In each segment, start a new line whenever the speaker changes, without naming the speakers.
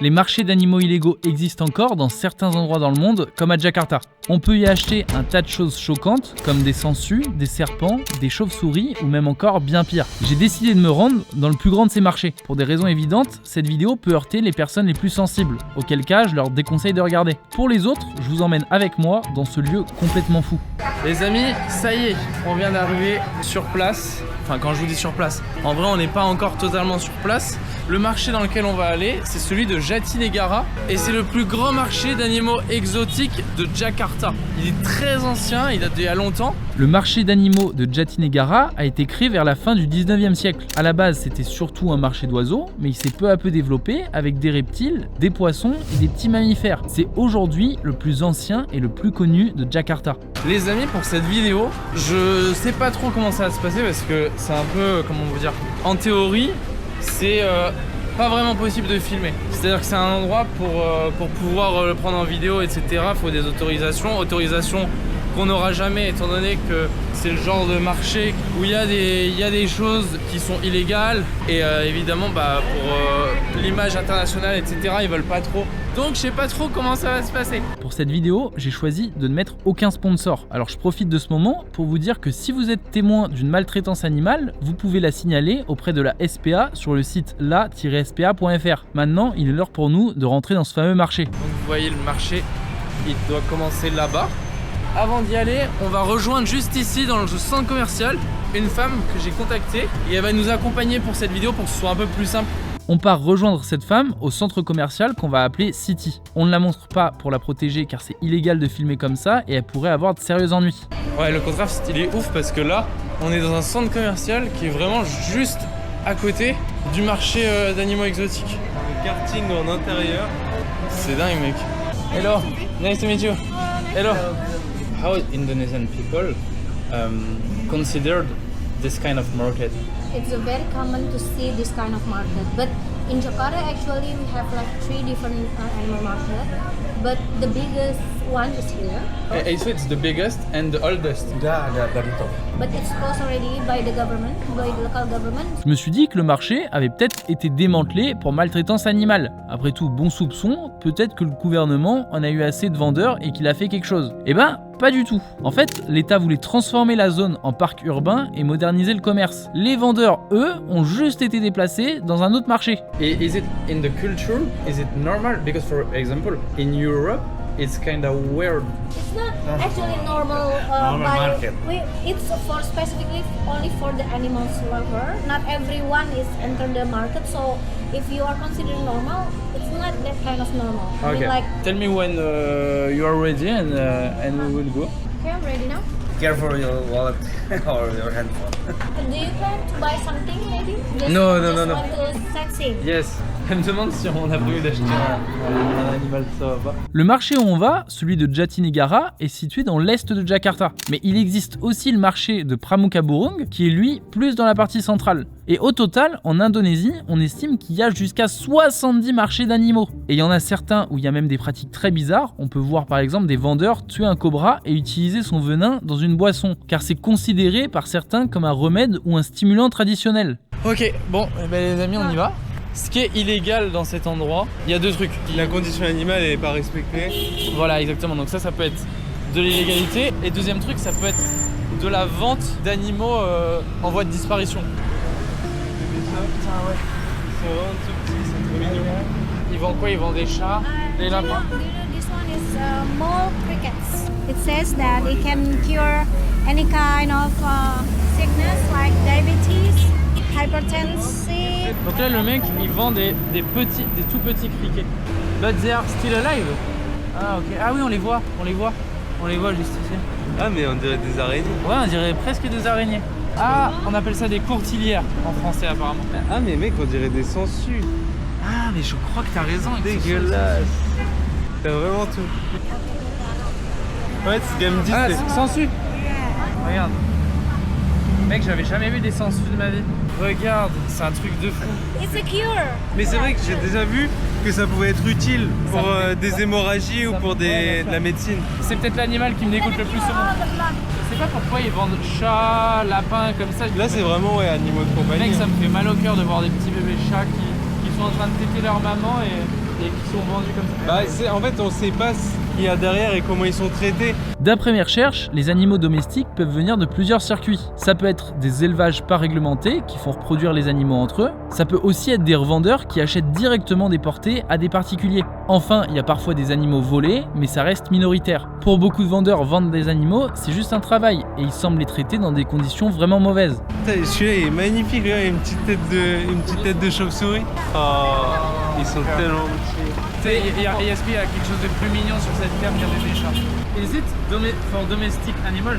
Les marchés d'animaux illégaux existent encore dans certains endroits dans le monde, comme à Jakarta. On peut y acheter un tas de choses choquantes, comme des sangsues, des serpents, des chauves-souris ou même encore bien pire. J'ai décidé de me rendre dans le plus grand de ces marchés. Pour des raisons évidentes, cette vidéo peut heurter les personnes les plus sensibles, auquel cas je leur déconseille de regarder. Pour les autres, je vous emmène avec moi dans ce lieu complètement fou.
Les amis, ça y est, on vient d'arriver sur place. Enfin, quand je vous dis sur place, en vrai on n'est pas encore totalement sur place. Le marché dans lequel on va aller, c'est celui de Jatinegara et c'est le plus grand marché d'animaux exotiques de Jakarta. Il est très ancien, il date d'il y a longtemps.
Le marché d'animaux de Jatinegara a été créé vers la fin du 19e siècle. À la base, c'était surtout un marché d'oiseaux, mais il s'est peu à peu développé avec des reptiles, des poissons et des petits mammifères. C'est aujourd'hui le plus ancien et le plus connu de Jakarta.
Les amis, pour cette vidéo, je sais pas trop comment ça va se passer parce que c'est un peu, comment on veut dire, en théorie, c'est pas vraiment possible de filmer. C'est-à-dire que c'est un endroit pour pouvoir le prendre en vidéo, etc. Il faut des autorisations qu'on n'aura jamais étant donné que c'est le genre de marché où il y a des choses qui sont illégales et évidemment pour l'image internationale, etc. ils veulent pas trop. Donc je sais pas trop comment ça va se passer.
Pour cette vidéo, j'ai choisi de ne mettre aucun sponsor. Alors je profite de ce moment pour vous dire que si vous êtes témoin d'une maltraitance animale, vous pouvez la signaler auprès de la SPA sur le site la-spa.fr. Maintenant, il est l'heure pour nous de rentrer dans ce fameux marché.
Donc vous voyez le marché, il doit commencer là-bas. Avant d'y aller, on va rejoindre juste ici dans le centre commercial une femme que j'ai contactée et elle va nous accompagner pour cette vidéo pour que ce soit un peu plus simple.
On part rejoindre cette femme au centre commercial qu'on va appeler City. On ne la montre pas pour la protéger car c'est illégal de filmer comme ça et elle pourrait avoir de sérieux ennuis.
Ouais, le contraste il est ouf parce que là, on est dans un centre commercial qui est vraiment juste à côté du marché d'animaux exotiques.
Le karting en intérieur.
C'est dingue mec. Hello, nice to meet you. Hello.
How Indonesian people considered this kind of market?
It's very common to see this kind of market, but in Jakarta actually we have like 3 different animal market, but the biggest one is here.
So it's the biggest and the oldest.
But it's closed already by the government, by the local government.
Je me suis dit que le marché avait peut-être été démantelé pour maltraitance animale. Après tout, bon soupçon, peut-être que le gouvernement en a eu assez de vendeurs et qu'il a fait quelque chose. Eh ben, pas du tout. En fait, l'État voulait transformer la zone en parc urbain et moderniser le commerce. Les vendeurs, eux, ont juste été déplacés dans un autre marché.
Is it in the culture? Is it normal? Because for example, in Europe, it's kind of weird.
It's not actually normal,
market.
It's for specifically only for the animals lover. Not everyone is enter the market, so if you are considered normal, it's not that kind of normal. I mean, like,
Tell me when you are ready and we will go.
okay, I'm ready now.
Careful your wallet or your handphone.
Do you plan to buy something maybe? Just,
No.
want to sightseeing.
Yes. Elle me demande si on a prévu d'acheter un animal, ça va pas.
Le marché où on va, celui de Jatinegara, est situé dans l'est de Jakarta. Mais il existe aussi le marché de Pramukaburung, qui est lui plus dans la partie centrale. Et au total, en Indonésie, on estime qu'il y a jusqu'à 70 marchés d'animaux. Et il y en a certains où il y a même des pratiques très bizarres. On peut voir par exemple des vendeurs tuer un cobra et utiliser son venin dans une boisson, car c'est considéré par certains comme un remède ou un stimulant traditionnel.
Ok, bon, les amis, on y va. Ce qui est illégal dans cet endroit, il y a 2 trucs.
La condition animale n'est pas respectée.
Voilà, exactement. Donc ça peut être de l'illégalité. Et deuxième truc, ça peut être de la vente d'animaux en voie de disparition. Putain, ouais.
Ils sont vraiment tout petits, c'est trop mignon.
Ils vendent quoi? Ils vendent des chats, des lapins.
Do you know this one is mole crickets. It says that it can cure any kind of sickness like diabetes, hypertension.
Donc là, le mec, il vend des tout petits criquets. But they are still alive. Ah, ok. Ah oui, on les voit juste ici.
Ah, mais on dirait des araignées.
Ouais, on dirait presque des araignées. Ah, on appelle ça des courtilières en français apparemment.
Ah, mais mec, on dirait des sangsues.
Ah, mais je crois que t'as raison.
Dégueulasse. T'as vraiment tout. Ouais, c'est ce qu'elle me dit.
Ah,
c'est...
sangsues. Regarde. Mec, j'avais jamais vu des sangsues de ma vie. Regarde, c'est un truc de fou.
It's a cure.
Mais c'est vrai que j'ai déjà vu que ça pouvait être utile pour des hémorragies ou pour de la médecine.
C'est peut-être l'animal qui me dégoûte le plus au monde. Je sais pas pourquoi ils vendent chats, lapins comme ça.
Là, c'est vraiment animaux de compagnie.
Mec, ça me fait mal au cœur de voir des petits bébés chats qui sont en train de téter leur maman et et qui sont vendus comme ça.
Bah, en fait, on sait pas ce qu'il y a derrière et comment ils sont traités.
D'après mes recherches, les animaux domestiques peuvent venir de plusieurs circuits. Ça peut être des élevages pas réglementés qui font reproduire les animaux entre eux. Ça peut aussi être des revendeurs qui achètent directement des portées à des particuliers. Enfin, il y a parfois des animaux volés, mais ça reste minoritaire. Pour beaucoup de vendeurs, vendre des animaux, c'est juste un travail et ils semblent les traiter dans des conditions vraiment mauvaises.
Putain, celui-là il est magnifique, là, une petite tête de chauve-souris. Oh, ils sont tellement petits.
Tu sais, ESP a quelque chose de plus mignon sur cette carte qu'un des chats. Is it for domestic animals?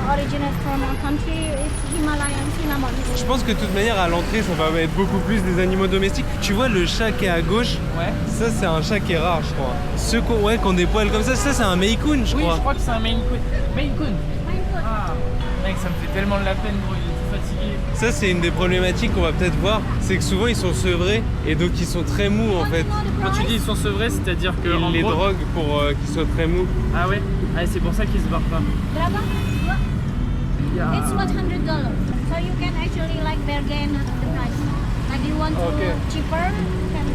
Originated from our country, it's Himalayan cinnamon.
Je pense que de toute manière à l'entrée ça va être beaucoup plus des animaux domestiques. Tu vois le chat qui est à gauche,
Ouais.
ça c'est un chat qui est rare je crois. Ceux qui ont des poils comme ça c'est un Maine Coon je
Oui,
crois.
je crois que c'est un Maine Coon. Maine Coon.
Mine Coon.
Ah, mec, ça me fait tellement de la peine, gros, il est tout fatigué.
Ça c'est une des problématiques qu'on va peut-être voir, c'est que souvent ils sont sevrés et donc ils sont très mous en fait.
Quand tu dis ils sont sevrés, c'est-à-dire que.
Ils
en
les
gros-
droguent pour qu'ils soient très mous.
Ah ouais? Ah, c'est pour ça qu'ils se barrent pas.
Berapa? It's $100. So you can actually like bargain the price. Like you want to
Okay.
cheaper, you can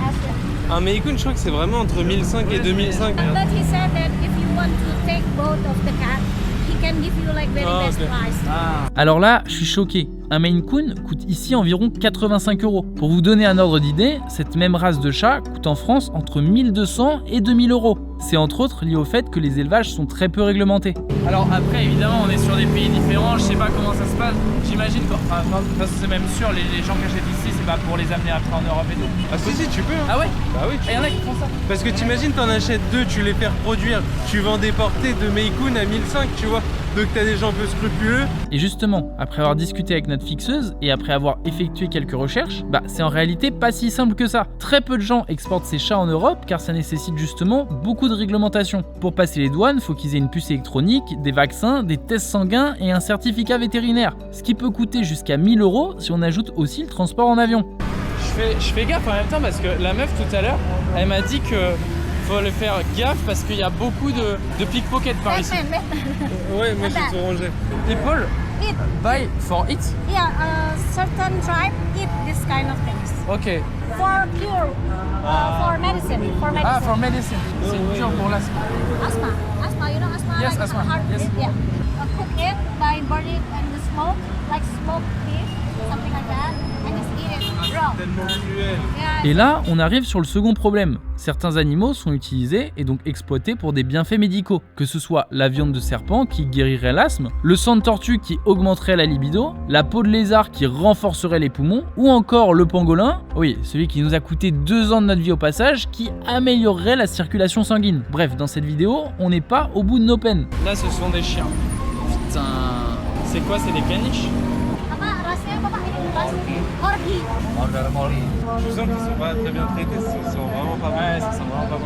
ask them.
Un Maine Coon je crois que c'est vraiment entre 1005 et 2005.
But he said that if you want to take both of the cat, he can give you like very
Ah,
best
okay.
price.
Ah.
Alors là, je suis choqué. Un Maine Coon coûte ici environ 85 €. Pour vous donner un ordre d'idée, cette même race de chat coûte en France entre 1200 et 2000 €. C'est entre autres lié au fait que les élevages sont très peu réglementés.
Alors après, évidemment, on est sur des pays différents, je sais pas comment ça se passe. J'imagine que, enfin, de toute façon, c'est même sûr, les gens qui achètent ici, c'est pas pour les amener après en Europe et tout.
Ah si tu peux hein.
Ah ouais?
Bah oui
Et y en a qui font ça?
Parce que t'imagines t'en achètes deux, tu les fais reproduire, tu vends des portées de Maine Coon à 1005 tu vois. Donc t'as des gens un peu scrupuleux.
Et justement, après avoir discuté avec notre fixeuse et après avoir effectué quelques recherches, c'est en réalité pas si simple que ça. Très peu de gens exportent ces chats en Europe car ça nécessite justement beaucoup de réglementation. Pour passer les douanes, faut qu'ils aient une puce électronique, des vaccins, des tests sanguins et un certificat vétérinaire. Ce qui peut coûter jusqu'à 1000 € si on ajoute aussi le transport en avion.
Je fais gaffe en même temps parce que la meuf tout à l'heure, elle m'a dit que faut le faire gaffe parce qu'il y a beaucoup de pickpockets par ici.
Ouais, moi j'ai tout rangé.
People
Eat.
buy for it?
Yeah, certain tribe eat this kind of things
Ok.
for cure, for medicine, for medicine.
Ah, for medicine. C'est dur pour l'asthme.
Asthma, you know asthma?
Yes,
like
asthma,
heart
yes.
disease, yeah. Cook it by burn it in the smoke, like smoked beef, something like that, and just eat it raw.
Tellement cruel.
Yeah.
Et là, on arrive sur le second problème. Certains animaux sont utilisés et donc exploités pour des bienfaits médicaux, que ce soit la viande de serpent qui guérirait l'asthme, le sang de tortue qui augmenterait la libido, la peau de lézard qui renforcerait les poumons, ou encore le pangolin, oui, celui qui nous a coûté 2 ans de notre vie au passage, qui améliorerait la circulation sanguine. Bref, dans cette vidéo, on n'est pas au bout de nos peines.
Là, ce sont des chiens. Putain. C'est quoi? C'est des caniches?
Apa rasnya apa Pak? Ini Corgi.
Je sens qu'ils sont pas très bien traités, ils sont vraiment pas bons.
Ouais, ça sent vraiment pas bon.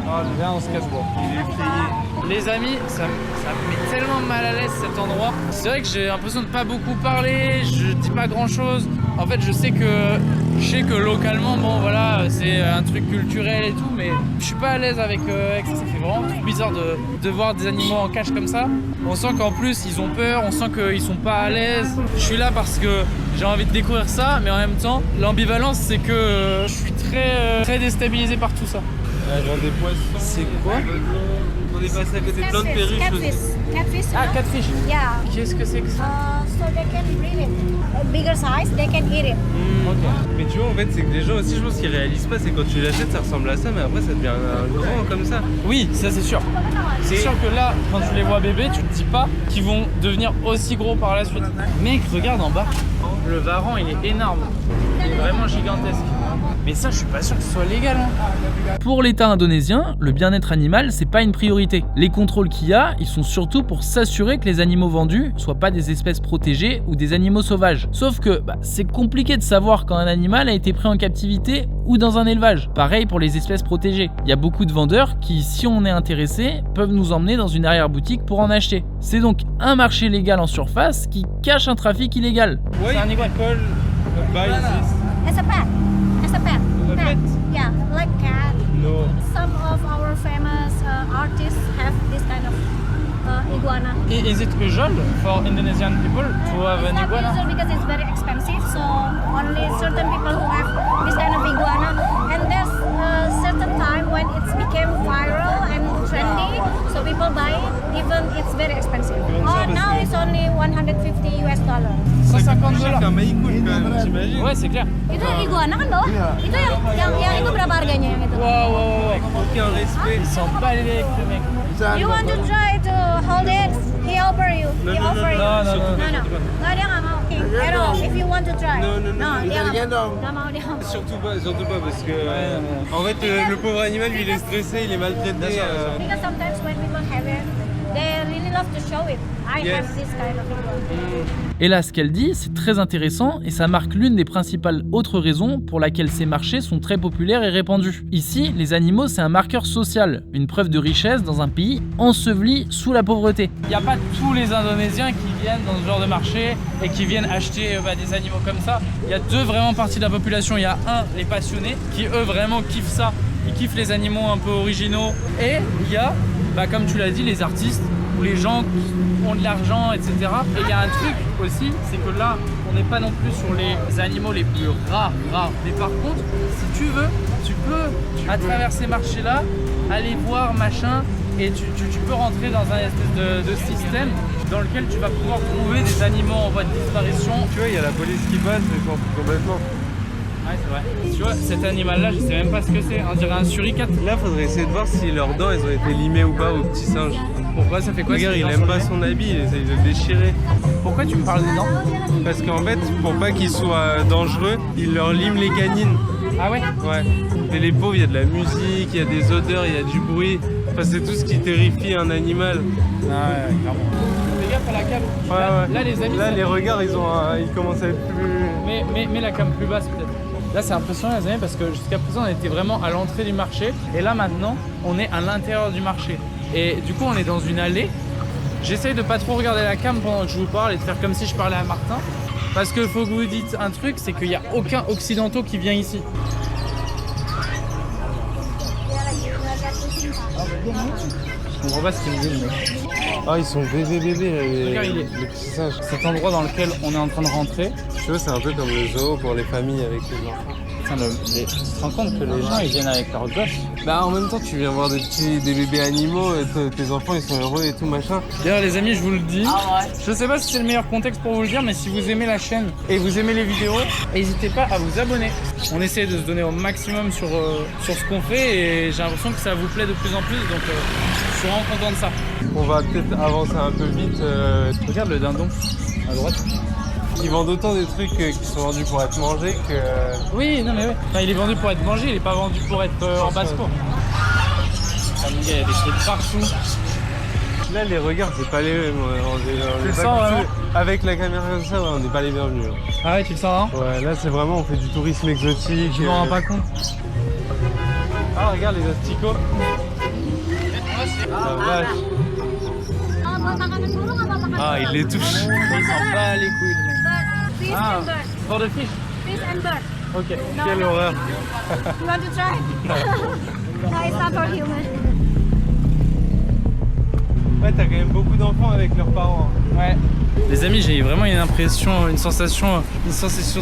Oh, là, on se casse, gros.
Il est plié.
Les amis, ça me met tellement mal à l'aise cet endroit. C'est vrai que j'ai l'impression de pas beaucoup parler, je dis pas grand chose. En fait, je sais que localement, bon voilà, c'est un truc culturel et tout, mais je suis pas à l'aise avec ça. Ça fait vraiment tout bizarre de voir des animaux en cage comme ça. On sent qu'en plus, ils ont peur, on sent qu'ils sont pas à l'aise. Je suis là parce que j'ai envie de découvrir ça, mais en même temps, l'ambivalence, c'est que je suis très déstabilisé par tout ça.
Ouais, genre des poissons.
C'est quoi?
On est passé à côté de plein de perruches aussi.
Catfish.
Ah,
you know?
catfish.
Yeah.
Qu'est-ce que c'est que ça?
So they can breed it. A bigger size, they can eat it.
Mais tu vois, en fait, c'est que les gens aussi, je pense qu'ils réalisent pas, c'est quand tu l'achètes, ça ressemble à ça, mais après, ça devient un grand comme ça.
Oui, ça c'est sûr. C'est sûr que là, quand tu les vois bébés, tu te dis pas qu'ils vont devenir aussi gros par la suite. Mec, regarde en bas. Le varan, il est énorme. Il est vraiment gigantesque. Mais ça, je suis pas sûr que ce soit légal. Hein.
Pour l'État indonésien, le bien-être animal, c'est pas une priorité. Les contrôles qu'il y a, ils sont surtout pour s'assurer que les animaux vendus soient pas des espèces protégées ou des animaux sauvages. Sauf que c'est compliqué de savoir quand un animal a été pris en captivité ou dans un élevage. Pareil pour les espèces protégées. Il y a beaucoup de vendeurs qui, si on est intéressé, peuvent nous emmener dans une arrière-boutique pour en acheter. C'est donc un marché légal en surface qui cache un trafic illégal.
Ouais,
C'est un iguane.
people buy this.
As a pet. As a pet.
A pet?
Yeah, like cat.
No.
Some of our famous artists have this kind of iguana.
Is it usual for Indonesian people to have
It's
an
not
iguana?
usual because it's very expensive, so only certain people who have this kind of iguana. And there's very expensive.
Comment ça,
Oh,
parce
now
que-
it's only $150 US.
150
C'est
dollars.
un Maine Coon quand même, t'imagines?
Ouais, c'est clair.
Itu iguana kan bawah? Itu yang itu berapa harganya yang itu?
Wow.
Aucun respect.
Ils s'en bat les mecs, le mec.
You want to try to hold it? He offer you. He offer you.
non,
surtout
non.
pas,
No, no.
surtout pas.
Nggak, dia nggak mau. King. Ero, if you want to try.
Non, non, non.
No, dia
Bisa
nggak
digendong.
mau. Nggak mau dia. nggak mau.
Surtout pas parce que en fait le pauvre animal lui il est stressé, il est maltraité.
Because sometimes when people have it, they really love to show it. I
Yes.
have this kind of people.
Et là, ce qu'elle dit, c'est très intéressant et ça marque l'une des principales autres raisons pour laquelle ces marchés sont très populaires et répandus. Ici, les animaux, c'est un marqueur social, une preuve de richesse dans un pays enseveli sous la pauvreté.
Il n'y a pas tous les Indonésiens qui viennent dans ce genre de marché et qui viennent acheter des animaux comme ça. Il y a deux vraiment parties de la population. Il y a les passionnés qui eux vraiment kiffent ça. Ils kiffent les animaux un peu originaux. Et il y a, comme tu l'as dit, les artistes ou les gens qui ont de l'argent, etc. Et il y a un truc aussi, c'est que là, on n'est pas non plus sur les animaux les plus rares. Mais par contre, si tu veux, tu peux, à travers ces marchés-là, aller voir machin, et tu peux rentrer dans un espèce de système dans lequel tu vas pouvoir trouver des animaux en voie de disparition.
Tu vois, il y a la police qui passe, mais je m'en fous complètement.
Ouais, c'est vrai. Tu vois, cet animal-là, je sais même pas ce que c'est. On dirait un suricate.
Là, faudrait essayer de voir si leurs dents elles ont été limées ou pas au petit singe.
Pourquoi ça fait quoi?
Regarde,
ces
il
dents
aime
sur
pas
le nez
son habit, il essaye de le déchirer.
Pourquoi tu me parles des dents?
Parce qu'en fait, pour pas qu'ils soient dangereux, il leur lime les canines.
Ah ouais?
Ouais. Et les pauvres, il y a de la musique, il y a des odeurs, il y a du bruit. Enfin, c'est tout ce qui terrifie un animal.
Ah ouais, clairement. Fais gaffe à la cam.
Ouais.
Là, les amis,
Là,
ça-
les regards, ils commencent à être plus.
mets la cam plus basse peut-être. Là, c'est impressionnant les amis parce que jusqu'à présent, on était vraiment à l'entrée du marché. Et là, maintenant, on est à l'intérieur du marché. Et du coup, on est dans une allée. J'essaye de pas trop regarder la cam pendant que je vous parle et de faire comme si je parlais à Martin. Parce qu'il faut que vous dites un truc, c'est qu'il n'y a aucun occidentaux qui vient ici.
Dia lagi ngeliat kucing Pak.
Je comprends pas ce qu'il me dit le mec.
Ah, ils sont bébés, là,
Regarde, il est-
les petits singes.
Cet endroit dans lequel on est en train de rentrer,
Tu vois, c'est un peu comme le zoo pour les familles avec les enfants.
putain, tu te rends compte que les gens ils viennent avec leurs gosses.
Bah, en même temps, tu viens voir des bébés animaux, et tes enfants ils sont heureux et tout machin.
D'ailleurs les amis, je vous le dis, je sais pas si c'est le meilleur contexte pour vous le dire, mais si vous aimez la chaîne et vous aimez les vidéos, n'hésitez pas à vous abonner. On essaie de se donner au maximum sur ce qu'on fait et j'ai l'impression que ça vous plaît de plus en plus, donc je suis vraiment content de ça.
On va peut-être avancer un peu vite.
Regarde le dindon à droite.
Ils vendent autant des trucs qui sont vendus pour être mangés que.
Oui, non mais ouais. Enfin, il est vendu pour être mangé, il est pas vendu pour être en basse-cour. Ah, mon gars, il y a des trucs partout.
Là, les regards, c'est pas les mêmes.
Tu le
pas
sens,
habitués.
vraiment
Avec la caméra comme ça, ouais, on n'est pas les bienvenus. Hein.
Ah ouais, tu le sens, hein?
Ouais, là, c'est vraiment, on fait du tourisme exotique.
Je m'en rends pas compte.
Ah, regarde les asticots. La vache.
Buat makanan burung apa makanan
Ah, il les touche.
Il s'en bat les couilles, le mec.
bird? Fish
Ah,
and bird.
for the fish.
Fish and bird.
Ok.
Quelle horreur.
You want to try? No, it's not for human.
Ouais, t'as quand même beaucoup d'enfants avec leurs parents. Hein.
Ouais. Les amis, j'ai vraiment une sensation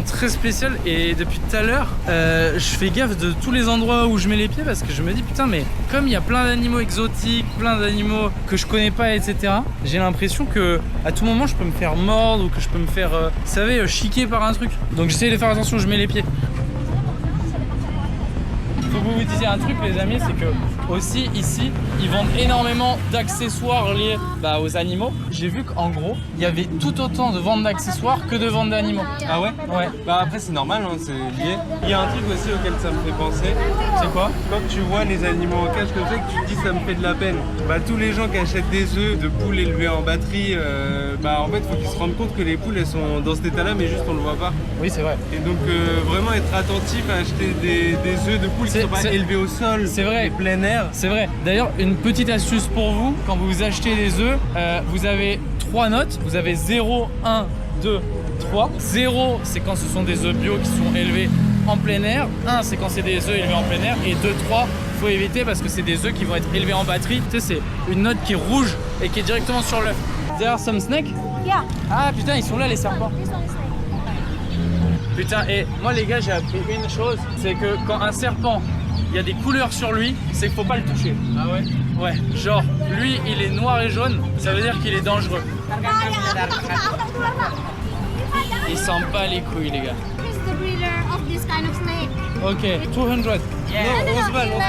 très spéciale et depuis tout à l'heure, je fais gaffe de tous les endroits où je mets les pieds parce que je me dis putain mais comme il y a plein d'animaux exotiques, plein d'animaux que je connais pas, etc. J'ai l'impression que à tout moment je peux me faire mordre ou que je peux me faire, vous savez, chiquer par un truc. Donc j'essaie de faire attention où je mets les pieds. Faut que vous vous disiez un truc les amis, c'est que aussi ici ils vendent énormément d'accessoires liés aux animaux. J'ai vu qu'en gros il y avait tout autant de ventes d'accessoires que de ventes d'animaux.
Ah ouais?
Ouais.
Bah après c'est normal, hein, c'est lié. Il y a un truc aussi auquel ça me fait penser.
C'est quoi?
Quand tu vois les animaux en cage comme ça, que tu te dis ça me fait de la peine. Bah tous les gens qui achètent des œufs de poules élevées en batterie, en fait faut qu'ils se rendent compte que les poules elles sont dans cet état là mais juste on le voit pas.
Oui c'est vrai.
Et donc vraiment être attentif à acheter des œufs de poules qui sont pas élevés au sol,
C'est vrai.
en plein air.
C'est vrai. D'ailleurs, une petite astuce pour vous, quand vous achetez des œufs, vous avez 3 notes. Vous avez 0, 1, 2, 3. 0, c'est quand ce sont des œufs bio qui sont élevés en plein air. 1, c'est quand c'est des œufs élevés en plein air. Et 2, 3, faut éviter parce que c'est des œufs qui vont être élevés en batterie. Tu sais, c'est une note qui est rouge et qui est directement sur l'œuf. There are some snakes?
Yeah.
Ah putain, ils sont là les serpents.
This one is snake.
Putain, et moi les gars, j'ai appris une chose, c'est que quand un serpent il y a des couleurs sur lui, c'est qu'il faut pas le toucher.
Ah ouais?
Ouais, genre, lui, il est noir et jaune, ça veut dire qu'il est dangereux. Il s'en bat les couilles, les gars.
He's the breeder of this kind of snake.
Ok, 200.
Non, 11 balles,
$11.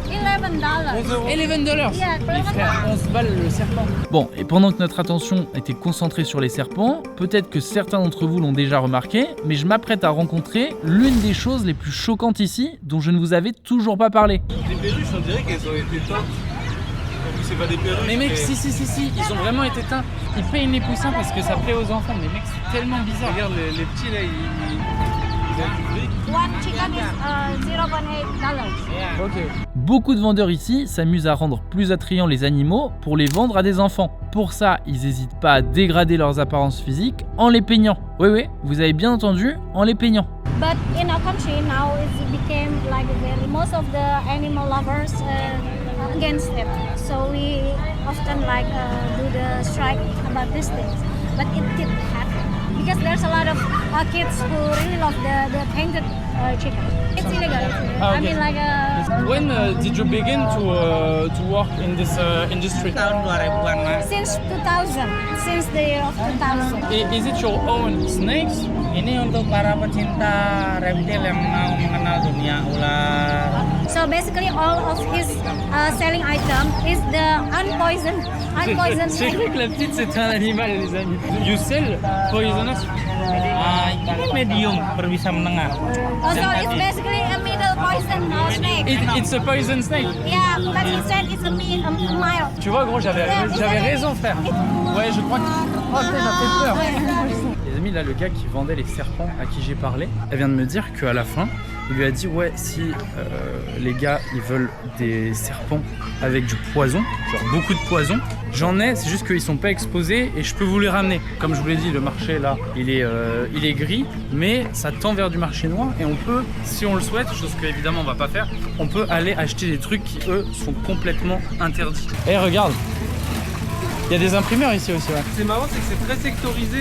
$11.
Yeah,
Les frères, 11 balles le serpent.
Bon, et pendant que notre attention était concentrée sur les serpents, peut-être que certains d'entre vous l'ont déjà remarqué, mais je m'apprête à rencontrer l'une des choses les plus choquantes ici, dont je ne vous avais toujours pas parlé.
Les perruches, on dirait qu'elles ont été teintes. En plus, c'est pas des perruches.
Mais mec, si, ils ont vraiment été teints. Ils peignent les poussins parce que ça plaît aux enfants. Mais mec, c'est tellement bizarre.
Regarde, les petits là, ils ont du briques.
One chicken is $0.8.
Ok.
Beaucoup de vendeurs ici s'amusent à rendre plus attrayants les animaux pour les vendre à des enfants. Pour ça, ils n'hésitent pas à dégrader leurs apparences physiques en les peignant. Oui, vous avez bien entendu, en les peignant.
But in our country now, it became like most of the animal lovers against it. So we often do the strike about these things. But it did happen because there's a lot of kids who really love the painted chicken. It's illegal.
Ah, okay.
I mean,
When did you begin to work in this industry?
since 2000, since the year of 2000.
Is it your own snakes?
Ini untuk para pecinta reptil yang mau mengenal dunia ular.
So basically, all of his selling item is the unpoisoned
J'ai
snake.
cru que la petite c'était un animal, les amis. You sell poisonous?
Ini medium, berbisa menengah.
Also, it's basically a middle poison snake.
It's a poison snake.
Yeah, but he said it's a mild.
Tu vois, gros, j'avais raison, frère. Ouais, je crois que. Oh, ça m'a fait peur. Les amis, là, le gars qui vendait les serpents à qui j'ai parlé, elle vient de me dire qu'à la fin, il lui a dit ouais, si les gars ils veulent des serpents avec du poison, genre beaucoup de poison, j'en ai, c'est juste qu'ils sont pas exposés et je peux vous les ramener. Comme je vous l'ai dit, le marché là, il est gris, mais ça tend vers du marché noir et on peut, si on le souhaite, chose que évidemment on va pas faire, on peut aller acheter des trucs qui eux sont complètement interdits. Et regarde, il y a des imprimeurs ici aussi. Ouais.
C'est marrant, c'est que c'est très sectorisé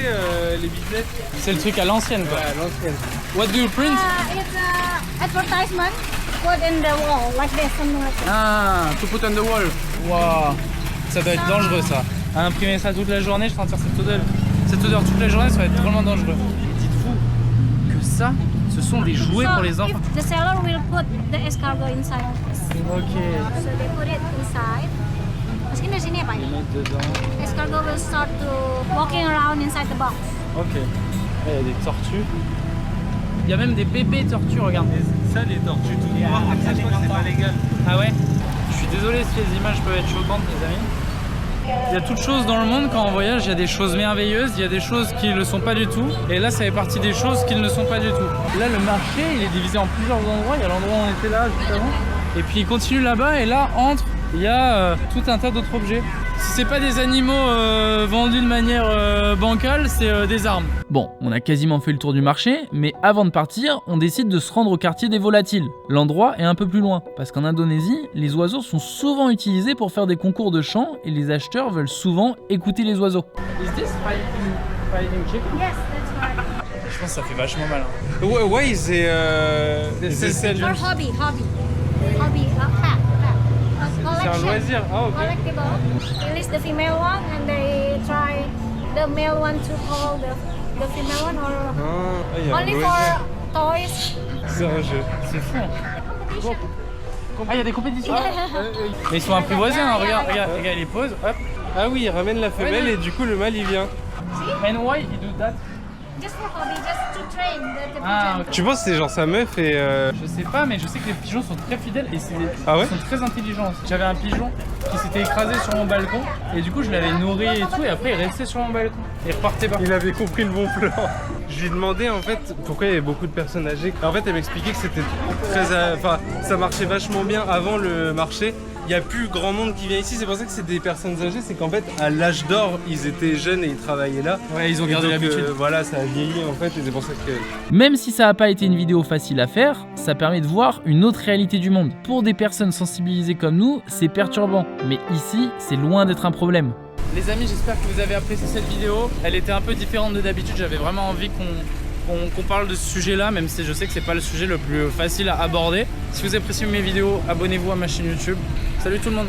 les business.
C'est le truc à l'ancienne quoi.
Ouais, à l'ancienne.
What do you print?
It's advertisement put in the wall like this. Something like that.
Ah, to put on the wall. Wow, ça doit être dangereux ça. À imprimer ça toute la journée, je sentir cette odeur toute la journée, ça va être vraiment dangereux. Et dites-vous que ça, ce sont des jouets pour les enfants.
The seller will put the escargot inside.
Ok.
So they put it inside. Masukin di sini ya Pak. Escargot will start to walking around inside the box.
Ok. Il y a des tortues. Il y a même des bébés tortues, regarde.
Ça, les tortues tout noires, comme ça, je crois que c'est pas légal.
Ah ouais? Je suis désolé si les images peuvent être choquantes, les amis. Il y a toutes choses dans le monde, quand on voyage, il y a des choses merveilleuses, il y a des choses qui ne le sont pas du tout. Et là, ça fait partie des choses qui ne le sont pas du tout. Là, le marché, il est divisé en plusieurs endroits. Il y a l'endroit où on était là, juste avant. Et puis il continue là-bas, et là, entre, il y a tout un tas d'autres objets. Si c'est pas des animaux vendus de manière bancale, c'est des armes.
Bon, on a quasiment fait le tour du marché, mais avant de partir, on décide de se rendre au quartier des volatiles. L'endroit est un peu plus loin, parce qu'en Indonésie, les oiseaux sont souvent utilisés pour faire des concours de chant et les acheteurs veulent souvent écouter les oiseaux.
Is this fighting chicken?
Yes, that's right.
Je pense que ça fait vachement mal. Hein.
Ouais, c'est
Or hobby.
c'est un loisir. Ah, ok.
Collectible. Release the female one and they try the male one to call the female one or
Ah, il y a un
only
loisir.
for toys.
C'est un jeu.
C'est fou. Ah, il y a des compétitions. Mais ils sont apprivoisés, hein. Regarde, il les pose. Hop.
Ah oui, il ramène la femelle
Ouais,
et du coup le mâle il vient.
And why you do that?
Just for hobby, just to train the
Ah,
pigeon.
ok.
Tu penses que c'est genre sa meuf et
Je sais pas, mais je sais que les pigeons sont très fidèles et
Ah ouais?
ils sont très intelligents. J'avais un pigeon qui s'était écrasé sur mon balcon et du coup je l'avais nourri et tout et après il restait sur mon balcon. Il repartait pas.
il avait compris le bon plan. Je lui demandais en fait pourquoi il y avait beaucoup de personnes âgées. En fait elle m'expliquait que c'était très... Enfin ça marchait vachement bien avant le marché. Il n'y a plus grand monde qui vient ici, c'est pour ça que c'est des personnes âgées, c'est qu'en fait à l'âge d'or ils étaient jeunes et ils travaillaient là.
Ouais, ils ont
Et
gardé
donc,
l'habitude.
voilà, ça a vieilli en fait et c'est pour ça que...
Même si ça n'a pas été une vidéo facile à faire, ça permet de voir une autre réalité du monde. Pour des personnes sensibilisées comme nous, c'est perturbant, mais ici, c'est loin d'être un problème.
Les amis, j'espère que vous avez apprécié cette vidéo. Elle était un peu différente de d'habitude, j'avais vraiment envie qu'on qu'on parle de ce sujet-là, même si je sais que c'est pas le sujet le plus facile à aborder. Si vous appréciez mes vidéos, abonnez-vous à ma chaîne YouTube. Salut tout le monde!